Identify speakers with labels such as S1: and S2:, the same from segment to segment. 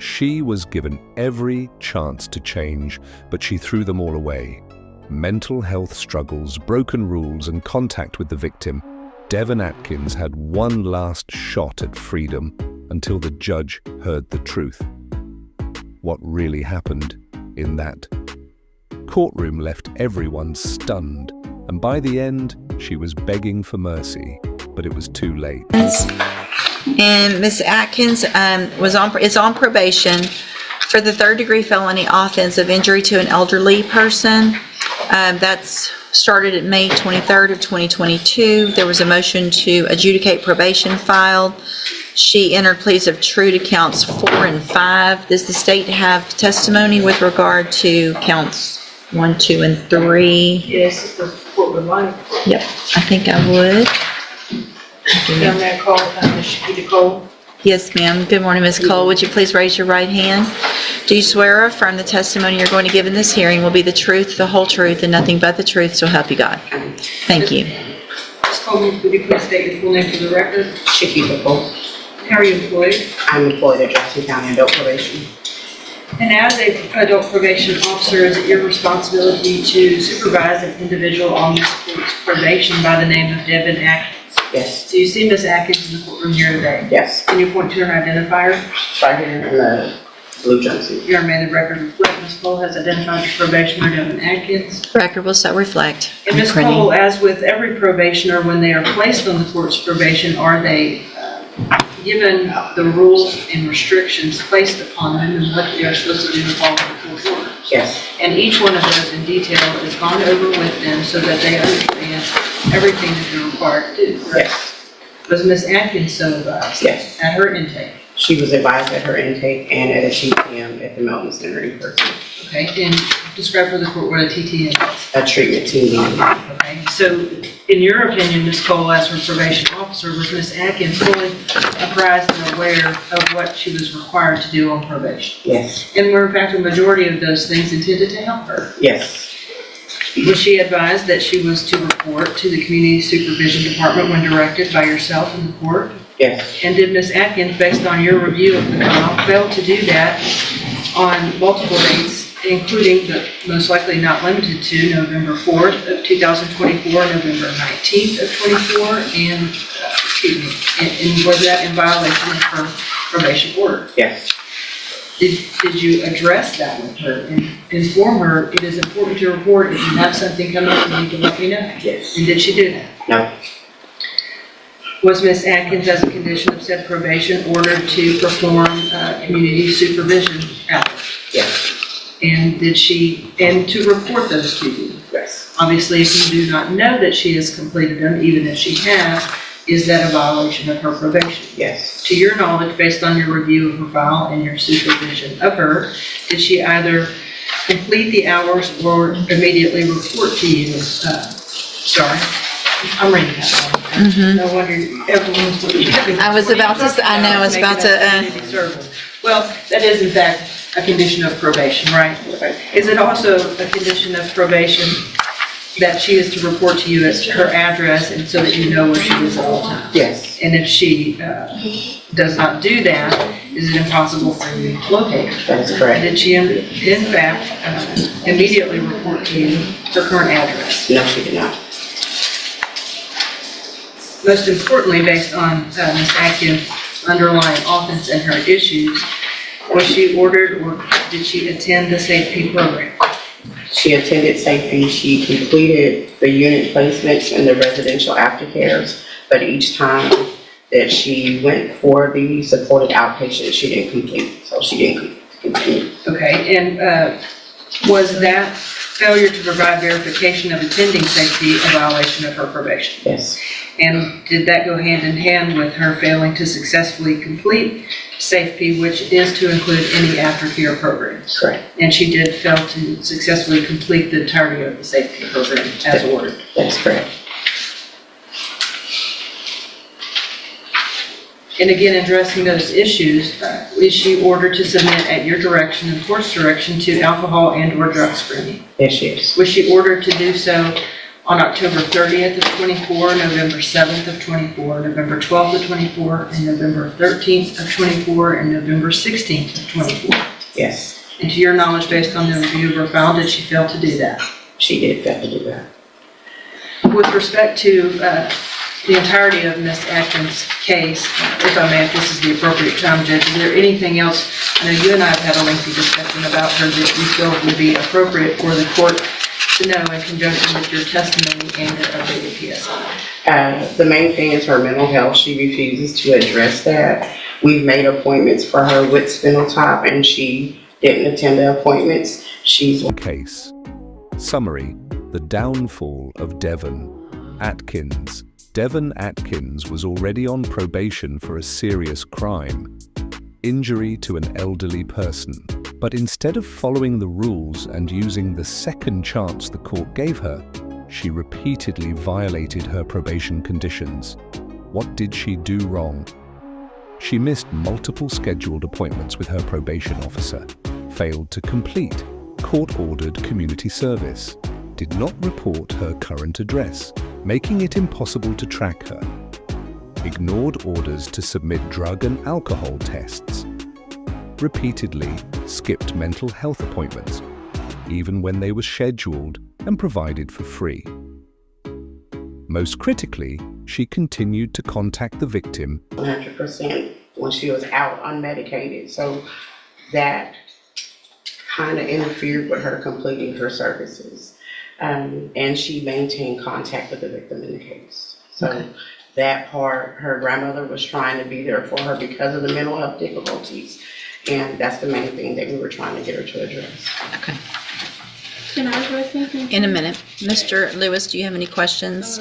S1: She was given every chance to change, but she threw them all away. Mental health struggles, broken rules, and contact with the victim. Devon Atkins had one last shot at freedom until the judge heard the truth. What really happened in that courtroom left everyone stunned, and by the end, she was begging for mercy, but it was too late.
S2: And Ms. Atkins is on probation for the third-degree felony offense of injury to an elderly person. That's started at May 23rd of 2022. There was a motion to adjudicate probation filed. She entered pleas of true to counts 4 and 5. Does the state have testimony with regard to counts 1, 2, and 3?
S3: Yes, the court would like.
S2: Yep, I think I would.
S3: Down there, call, Shakita Cole.
S2: Yes, ma'am. Good morning, Ms. Cole. Would you please raise your right hand? Do you swear or affirm the testimony you're going to give in this hearing will be the truth, the whole truth, and nothing but the truth, so help you God? Thank you.
S3: Ms. Cole, would you please state your full name for the record?
S4: Shakita Cole.
S3: How are you employed?
S4: I'm employed at Jackson County Adult Probation.
S3: And as an adult probation officer, is it your responsibility to supervise an individual on this court's probation by the name of Devon Atkins?
S4: Yes.
S3: Do you see Ms. Atkins in the courtroom here today?
S4: Yes.
S3: Can you point to her identifier?
S4: Right here in the blue jumpsuit.
S3: Your amended record reflect Ms. Cole has identified the probationer Devon Atkins.
S2: Record will so reflect.
S3: And Ms. Cole, as with every probationer, when they are placed on the court's probation, are they given the rules and restrictions placed upon them and what they are supposed to do to follow the court order?
S4: Yes.
S3: And each one of those in detail is gone over with them so that they understand everything that they're required to do, correct?
S4: Yes.
S3: Was Ms. Atkins so advised?
S4: Yes.
S3: At her intake?
S4: She was advised at her intake and at a TTM at the Melton Center in person.
S3: Okay, and describe for the court what a TTM is.
S4: A treatment team.
S3: Okay, so in your opinion, Ms. Cole, as her probation officer, was Ms. Atkins fully apprised and aware of what she was required to do on probation?
S4: Yes.
S3: And were in fact a majority of those things intended to help her?
S4: Yes.
S3: Was she advised that she was to report to the Community Supervision Department when directed by yourself in the court?
S4: Yes.
S3: And did Ms. Atkins, based on your review of the file, fail to do that on multiple dates, including but most likely not limited to November 4th of 2024, November 19th of 24, and, and was that in violation of her probation order?
S4: Yes.
S3: Did you address that with her and inform her it is important to report if you have something come up, you need to let me know?
S4: Yes.
S3: And did she do that?
S4: No.
S3: Was Ms. Atkins, as a condition of said probation, ordered to perform community supervision hours?
S4: Yes.
S3: And to report those to you?
S4: Yes.
S3: Obviously, if you do not know that she has completed them, even if she has, is that a violation of her probation?
S4: Yes.
S3: To your knowledge, based on your review of her file and your supervision of her, did she either complete the hours or immediately report to you? Sorry, I'm reading that one. No wonder everyone's looking at me.
S2: I was about to.
S3: Service. Well, that is in fact a condition of probation, right?
S4: Right.
S3: Is it also a condition of probation that she is to report to you as her address and so that you know where she is at all times?
S4: Yes.
S3: And if she does not do that, is it impossible for you to locate her?
S4: That is correct.
S3: Did she in fact immediately report to you her current address?
S4: No, she did not.
S3: Most importantly, based on Ms. Atkins' underlying offense and her issues, was she ordered or did she attend the safety program?
S4: She attended safety. She completed the unit placements and the residential aftercares, but each time that she went for the supported outpatient, she didn't complete, so she didn't continue.
S3: Okay, and was that failure to provide verification of attending safety a violation of her probation?
S4: Yes.
S3: And did that go hand in hand with her failing to successfully complete safety, which is to include any aftercare programs?
S4: Correct.
S3: And she did fail to successfully complete the entirety of the safety program as ordered?
S4: That's correct.
S3: And again, addressing those issues, is she ordered to submit at your direction and court's direction to alcohol and/or drug screening?
S4: Yes, she is.
S3: Was she ordered to do so on October 30th of 24, November 7th of 24, November 12th of 24, and November 13th of 24, and November 16th of 24.
S4: Yes,
S3: And to your knowledge, based on the review of her file, did she fail to do that?
S4: she did fail to do that.
S3: With respect to the entirety of Ms. Atkins' case, if I may, if this is the appropriate time, Judge, is there anything else? I know you and I have had a lengthy discussion about her that you feel would be appropriate for the court to know in conjunction with your testimony and your updated PSI.
S4: The main thing is her mental health. She refuses to address that. We've made appointments for her with Spinal Tap and she didn't attend the appointments. She's
S1: Case. Summary: the downfall of Devon Atkins. Devon Atkins was already on probation for a serious crime, injury to an elderly person. But instead of following the rules and using the second chance the court gave her, she repeatedly violated her probation conditions. What did she do wrong? She missed multiple scheduled appointments with her probation officer, failed to complete court-ordered community service, did not report her current address, making it impossible to track her, ignored orders to submit drug and alcohol tests, repeatedly skipped mental health appointments, even when they were scheduled and provided for free. Most critically, she continued to contact the victim
S4: 100% when she was out unmedicated. So that kind of interfered with her completing her services. And she maintained contact with the victim in the case. So that part, her grandmother was trying to be there for her because of the mental health difficulties. And that's the main thing that we were trying to get her to address.
S2: Okay.
S5: Can I address anything?
S2: In a minute. Mr. Lewis, do you have any questions?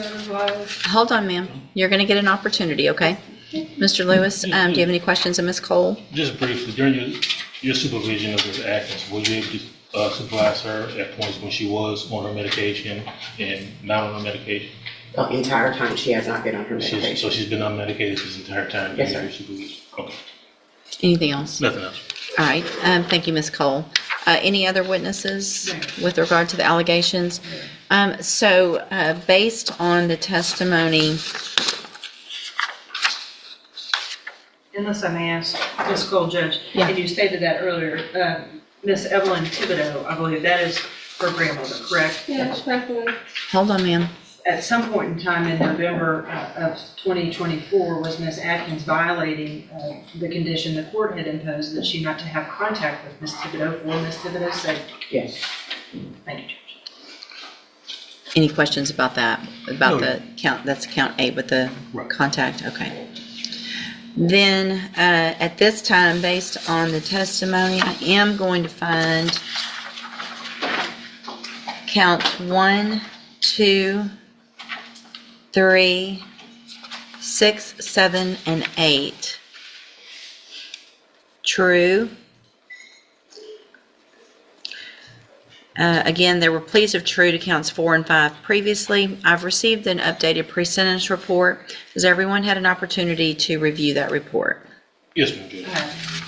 S2: Hold on, ma'am. You're going to get an opportunity, okay? Mr. Lewis, do you have any questions of Ms. Cole?
S6: Just briefly, during your supervision of Ms. Atkins, were you able to supervise her at points when she was on her medication and not on her medication?
S4: The entire time she has not been on her medication.
S6: So she's been unmedicated this entire time?
S4: Yes, sir.
S6: Your supervision? Okay.
S2: Anything else?
S6: Nothing else.
S2: All right. Thank you, Ms. Cole. Any other witnesses with regard to the allegations? Based on the testimony,
S3: Unless I may ask, Ms. Cole, Judge,
S2: Yeah.
S3: and you stated that earlier, Ms. Evelyn Thibodeau, I believe that is her grandmother, correct?
S5: Yeah, correctly.
S2: hold on, ma'am.
S3: At some point in time in November of 2024, was Ms. Atkins violating the condition the court had imposed that she not to have contact with Ms. Thibodeau for Ms. Thibodeau's safety?
S4: Yes.
S3: Thank you, Judge.
S2: Any questions about that? About
S6: No.
S2: the count, that's count 8 with the
S6: Right.
S2: contact? Okay. Then, at this time, based on the testimony, I am going to find count 1, 2, 3, 6, 7, and 8 true. Again, there were pleas of true to counts 4 and 5 previously. I've received an updated pre-sentence report. Has everyone had an opportunity to review that report?
S6: Yes, ma'am, Judge.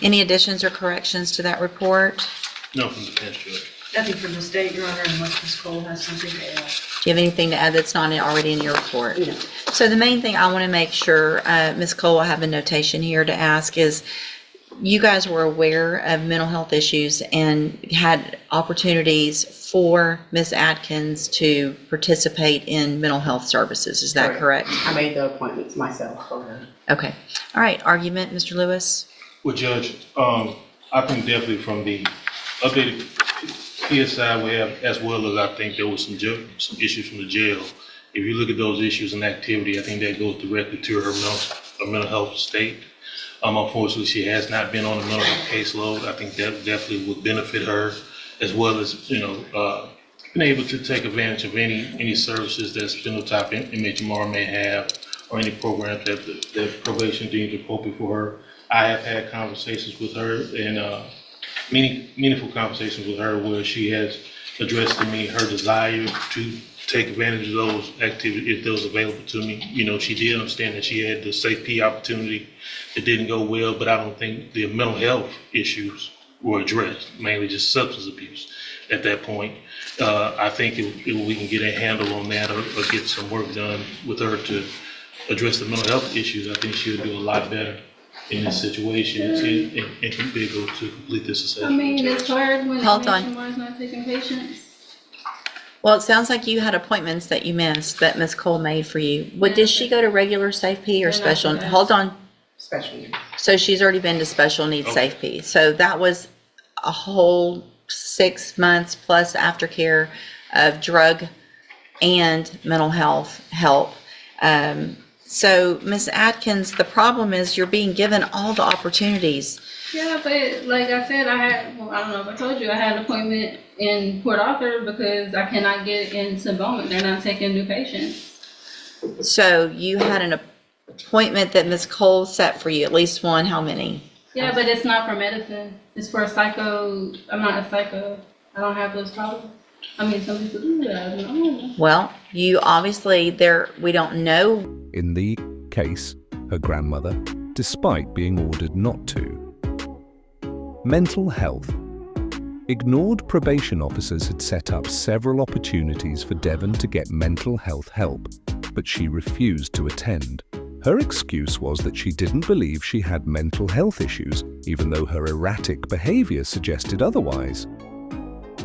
S2: Any additions or corrections to that report?
S6: No, from the defense, Judge.
S3: Nothing from the state, Your Honor, unless Ms. Cole has something to add.
S2: Do you have anything to add that's not already in your report?
S4: No.
S2: So the main thing I want to make sure, Ms. Cole, I have a notation here to ask is, you guys were aware of mental health issues and had opportunities for Ms. Atkins to participate in mental health services. Is that correct?
S4: I made the appointments myself for her.
S2: Okay. All right. Argument, Mr. Lewis?
S6: Well, Judge, I think definitely from the updated PSI we have, as well as I think there was some issues from the jail. If you look at those issues and activity, I think that goes directly to her mental health state. Unfortunately, she has not been on a mental health caseload. I think that definitely would benefit her, as well as, being able to take advantage of any services that Spinal Tap MHMR may have, or any programs that probation deems appropriate for her. I have had conversations with her and many meaningful conversations with her where she has addressed to me her desire to take advantage of those activities if those available to me. She did understand that she had the safety opportunity that didn't go well, but I don't think the mental health issues were addressed, mainly just substance abuse at that point. I think if we can get a handle on that or get some work done with her to address the mental health issues, I think she'll do a lot better in this situation and be able to complete this
S5: I
S6: assessment.
S5: mean, it's hard when
S2: Hold
S5: the
S2: on.
S5: nationwide's not taking patients.
S2: Well, it sounds like you had appointments that you missed that Ms. Cole made for you. What, did she go to regular Safe P or
S5: not
S2: special?
S5: today.
S2: Hold on.
S4: Special needs.
S2: So she's already been to special needs
S6: Okay.
S2: Safe P. So that was a whole 6 months plus aftercare of drug and mental health help. So Ms. Atkins, the problem is you're being given all the opportunities.
S5: Yeah, but like I said, I don't know if I told you, I had an appointment in Port Arthur because I cannot get into Bowman. They're not taking new patients.
S2: So you had an appointment that Ms. Cole set for you, at least one, how many?
S5: Yeah, but it's not for medicine. It's for psycho. I'm not a psycho. I don't have those problems. I mean, some people do that. I don't know.
S2: Well, you obviously, we don't know.
S1: In the case, her grandmother, despite being ordered not to. Mental health. Ignored probation officers had set up several opportunities for Devon to get mental health help, but she refused to attend. Her excuse was that she didn't believe she had mental health issues, even though her erratic behavior suggested otherwise.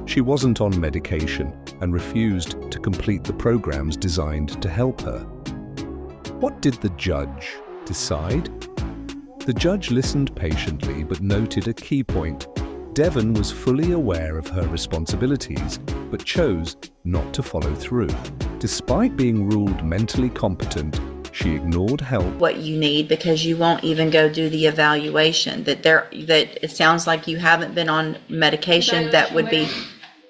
S1: She wasn't on medication and refused to complete the programs designed to help her. What did the judge decide? The judge listened patiently but noted a key point. Devon was fully aware of her responsibilities, but chose not to follow through. Despite being ruled mentally competent, she ignored help.
S2: What you need because you won't even go do the evaluation. That it sounds like you haven't been on medication that would be,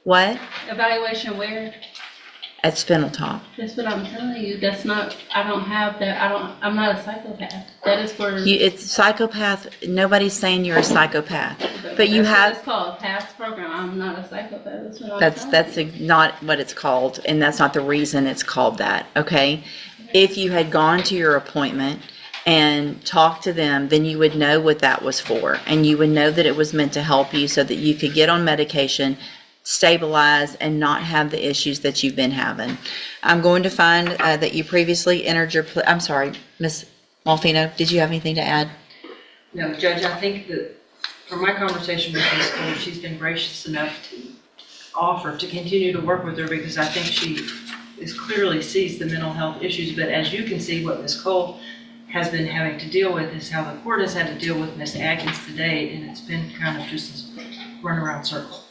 S2: what?
S5: Evaluation where?
S2: At Spinal Top.
S5: That's what I'm telling you. That's not, I don't have that. I'm not a psychopath. That is for.
S2: It's psychopath. Nobody's saying you're a psychopath, but you
S5: That's what
S2: have.
S5: it's called, past program. I'm not a psychopath. That's what I'm
S2: That's
S5: telling
S2: not what it's called, and that's not the reason it's called that. Okay, if you had gone to your appointment and talked to them, then you would know what that was for, and you would know that it was meant to help you so that you could get on medication, stabilize, and not have the issues that you've been having. I'm going to find that you previously entered your. I'm sorry, Ms. Malfino. Did you have anything to add?
S3: No, Judge, I think that from my conversation with Ms. Cole, she's been gracious enough to offer to continue to work with her because I think she clearly sees the mental health issues. But as you can see, what Ms. Cole has been having to deal with is how the court has had to deal with Ms. Atkins today, and it's been kind of just this runaround circle.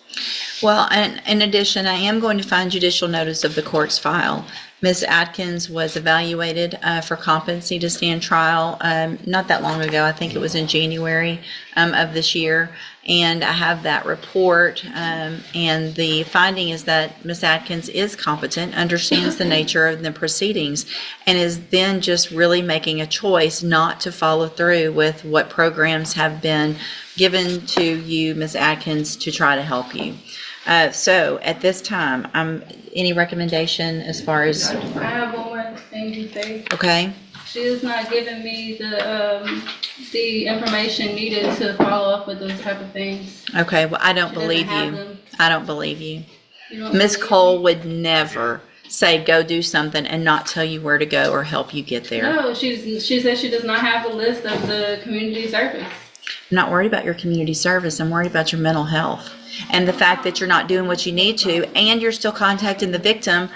S2: Well, and in addition, I am going to find judicial notice of the court's file. Ms. Atkins was evaluated for competency to stand trial not that long ago. I think it was in January of this year. And I have that report. And the finding is that Ms. Atkins is competent, understands the nature of the proceedings, and is then just really making a choice not to follow through with what programs have been given to you, Ms. Atkins, to try to help you. So at this time, any recommendation as far as,
S5: I have one more thing to say.
S2: okay?
S5: She is not giving me the information needed to follow up with those type of things.
S2: Okay, well, I don't
S5: She doesn't
S2: believe
S5: have
S2: you.
S5: them.
S2: I don't believe you.
S5: You don't
S2: Ms.
S5: believe
S2: Cole
S5: me?
S2: would never say, go do something and not tell you where to go or help you get there.
S5: No, she says she does not have a list of the community service.
S2: I'm not worried about your community service. I'm worried about your mental health. And the fact that you're not doing what you need to, and you're still contacting the victim,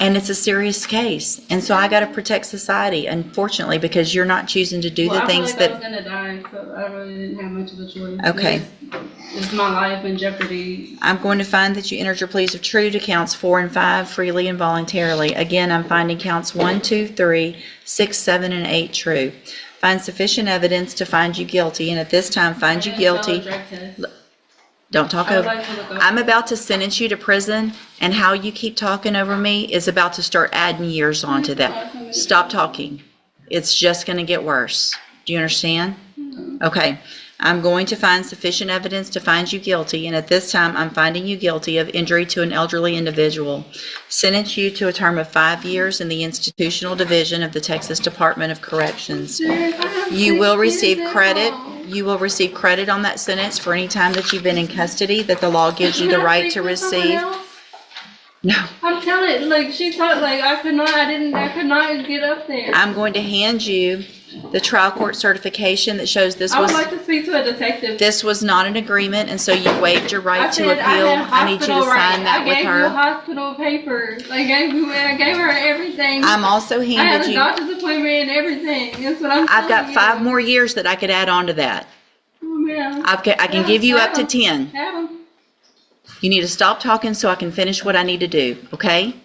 S2: and it's a serious case. And so I got to protect society, unfortunately, because you're not choosing to do
S5: Well,
S2: the
S5: I feel
S2: things
S5: like I
S2: that,
S5: was gonna die, so I really didn't have much of a choice.
S2: Okay.
S5: It's my life in jeopardy.
S2: I'm going to find that you entered your pleas of true to counts 4 and 5 freely and voluntarily. Again, I'm finding counts 1, 2, 3, 6, 7, and 8 true. Find sufficient evidence to find you guilty, and at this time, find you guilty. Don't talk
S5: I would
S2: over.
S5: like to look up.
S2: I'm about to sentence you to prison, and how you keep talking over me is about to start adding years onto that. Stop talking. It's just going to get worse. Do you understand? Okay. I'm going to find sufficient evidence to find you guilty, and at this time, I'm finding you guilty of injury to an elderly individual. Sentence you to a term of 5 years in the institutional division of the Texas Department of Corrections. You will receive credit. you will receive credit on that sentence for any time that you've been in custody that the law gives you the right to receive. No,
S5: I'm telling, like, she thought, like, I could not get up there.
S2: I'm going to hand you the trial court certification that shows this
S5: I would
S2: was,
S5: like to speak to a detective.
S2: this was not an agreement, and so you waived your right to appeal. I need you to sign that with
S5: I gave you
S2: her.
S5: hospital papers. I gave her everything.
S2: I'm also
S5: I had
S2: handed
S5: a
S2: you,
S5: doctor's appointment and everything. That's what I'm
S2: I've got
S5: telling
S2: 5
S5: you.
S2: more years that I could add on to that.
S5: Oh, man.
S2: I can give you up to 10.
S5: Have 'em.
S2: You need to stop talking so I can finish what I need to do, okay?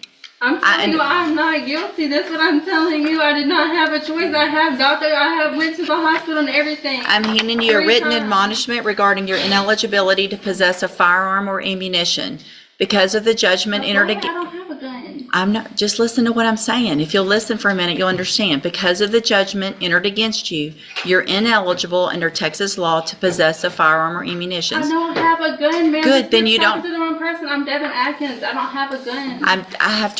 S5: I'm telling you, I'm not guilty. That's what I'm telling you. I did not have a choice. I went to the hospital and everything.
S2: I'm handing you a
S5: 3
S2: written
S5: times.
S2: admonishment regarding your ineligibility to possess a firearm or ammunition. Because of the judgment entered
S5: I
S2: against,
S5: don't have a gun.
S2: I'm not, just listen to what I'm saying. If you'll listen for a minute, you'll understand. Because of the judgment entered against you, you're ineligible under Texas law to possess a firearm or ammunition.
S5: I don't have a gun, man.
S2: Good, then you
S5: You're talking
S2: don't-
S5: to the wrong person. I'm Devin Atkins. I don't have a gun.
S2: I'm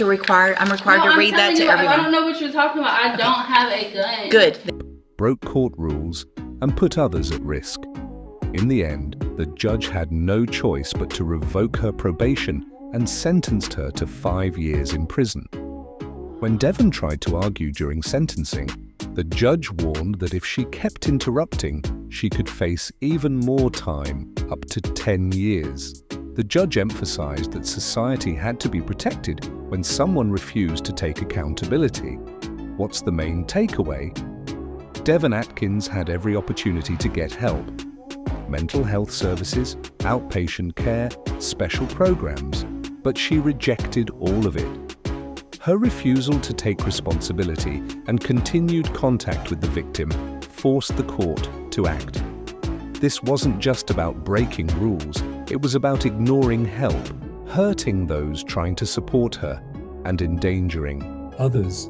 S2: required
S5: No,
S2: to
S5: I'm
S2: read that
S5: telling
S2: to
S5: you, I
S2: everyone.
S5: don't know what you're talking about. I don't have a gun.
S2: Good.
S1: Broke court rules and put others at risk. In the end, the judge had no choice but to revoke her probation and sentenced her to 5 years in prison. When Devon tried to argue during sentencing, the judge warned that if she kept interrupting, she could face even more time, up to 10 years. The judge emphasized that society had to be protected when someone refused to take accountability. What's the main takeaway? Devon Atkins had every opportunity to get help. Mental health services, outpatient care, special programs, but she rejected all of it. Her refusal to take responsibility and continued contact with the victim forced the court to act. This wasn't just about breaking rules, it was about ignoring help, hurting those trying to support her, and endangering others.